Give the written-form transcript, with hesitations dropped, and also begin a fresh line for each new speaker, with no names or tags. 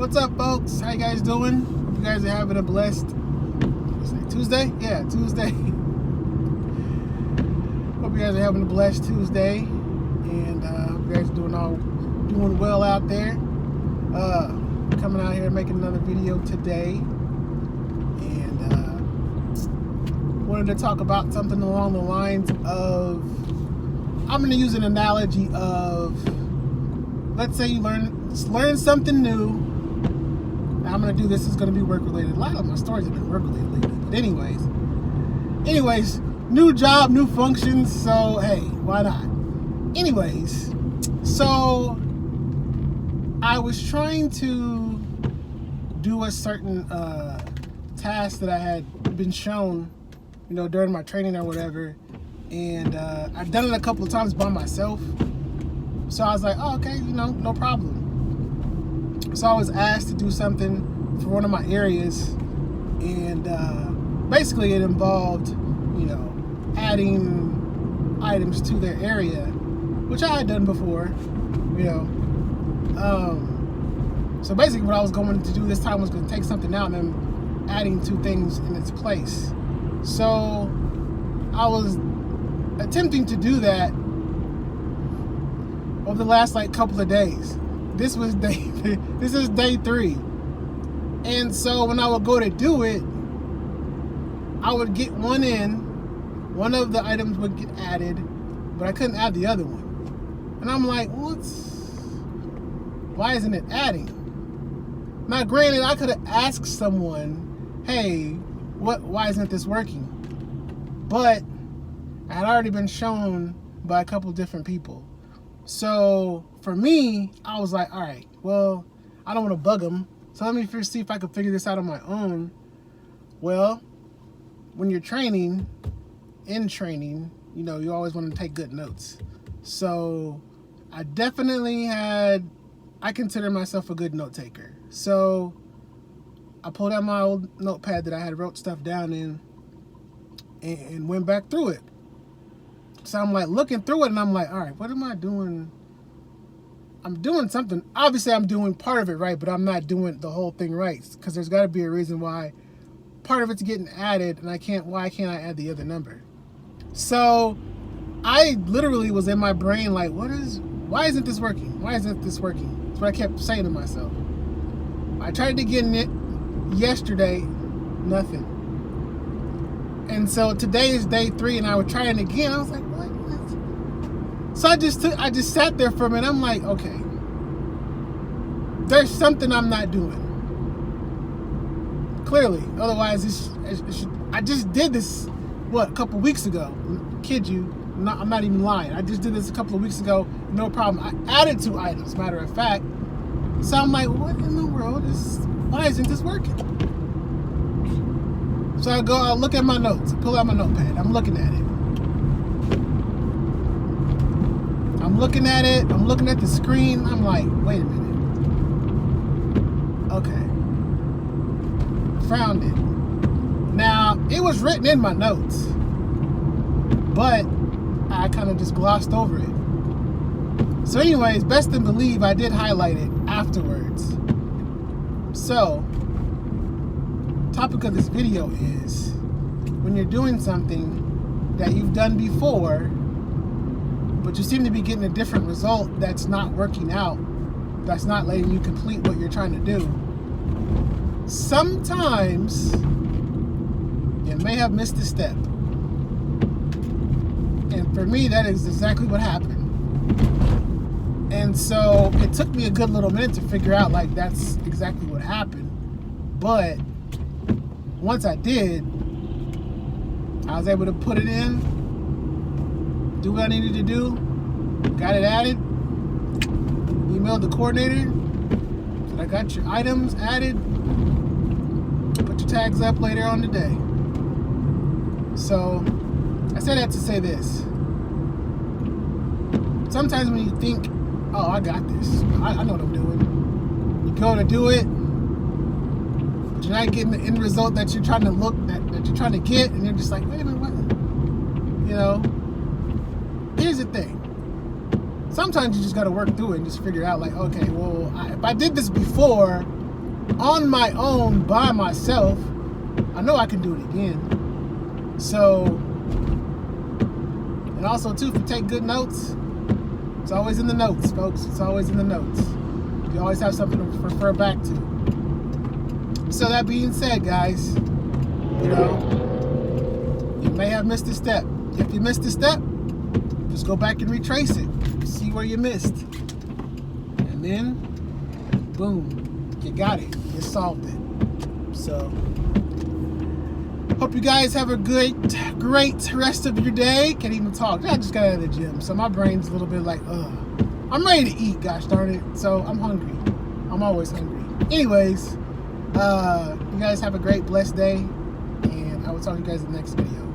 What's up, folks? How you guys doing? Hope you guys are having a blessed Tuesday? Yeah, Tuesday. Hope you guys are having a blessed Tuesday, and hope you guys are doing well out there. Coming out here making another video today, and wanted to talk about something along the lines of, I'm going to use an analogy of, let's say you learn something new. Now I'm going to do this, is going to be work related. A lot of my stories have been work related lately, but anyways, new job, new functions, so hey, why not? Anyways, so I was trying to do a certain task that I had been shown, during my training or whatever, and I'd done it a couple of times by myself. So I was like, oh, okay, no problem. So I was asked to do something for one of my areas, and basically it involved, adding items to their area, which I had done before, So basically what I was going to do this time was going to take something out and then adding two things in its place. So I was attempting to do that over the last couple of days. This is day 3. And so when I would go to do it, I would get one of the items would get added, but I couldn't add the other one. And I'm like, why isn't it adding? Now granted, I could have asked someone, hey, why isn't this working? But I had already been shown by a couple different people. So for me, I was like, all right, well, I don't want to bug them. So let me first see if I can figure this out on my own. Well, when you're training, you always want to take good notes. So I consider myself a good note taker. So I pulled out my old notepad that I had wrote stuff down in and went back through it. So I'm looking through it, and I'm like, all right, what am I doing? I'm doing something. Obviously, I'm doing part of it right, but I'm not doing the whole thing right, because there's got to be a reason why part of it's getting added, and why can't I add the other number? So I literally was in my brain like, why isn't this working? Why isn't this working? That's what I kept saying to myself. I tried to get in it yesterday, nothing. And so today is day 3, and I was trying again. I was like, what? So I just sat there for a minute. I'm like, okay, there's something I'm not doing. Clearly, otherwise I just did this, a couple weeks ago. Kid you, I'm not even lying. I just did this a couple of weeks ago, no problem. I added 2 items, matter of fact. So I'm like, what in the world why isn't this working? So I'll look at my notes, pull out my notepad. I'm looking at it. I'm looking at the screen. I'm like, wait a minute. Okay. Found it. Now, it was written in my notes, but I kind of just glossed over it. So anyways, best to believe I did highlight it afterwards. So, topic of this video is, when you're doing something that you've done before, but you seem to be getting a different result that's not working out, that's not letting you complete what you're trying to do, sometimes you may have missed a step. And for me, that is exactly what happened. And so it took me a good little minute to figure out that's exactly what happened. But once I did, I was able to put it in, do what I needed to do, got it added, emailed the coordinator, said I got your items added, put your tags up later on today. So I say that to say this. Sometimes when you think, oh, I got this, I know what I'm doing, you go to do it, but you're not getting the end result that you're trying to that you're trying to get, and you're just like, wait a minute, what? Here's the thing. Sometimes you just got to work through it and just figure out, okay, well, if I did this before, on my own by myself, I know I can do it again. So, and also too, if you take good notes, it's always in the notes, folks. It's always in the notes. You always have something to refer back to. So that being said, guys, you know, you may have missed a step. If you missed a step, just go back and retrace it. See where you missed. And then, boom, you got it. You solved it. So, hope you guys have a great rest of your day. Can't even talk. I just got out of the gym, so my brain's a little bit like, ugh. I'm ready to eat, gosh darn it. So I'm hungry. I'm always hungry. Anyways, you guys have a great, blessed day, and I will talk to you guys in the next video.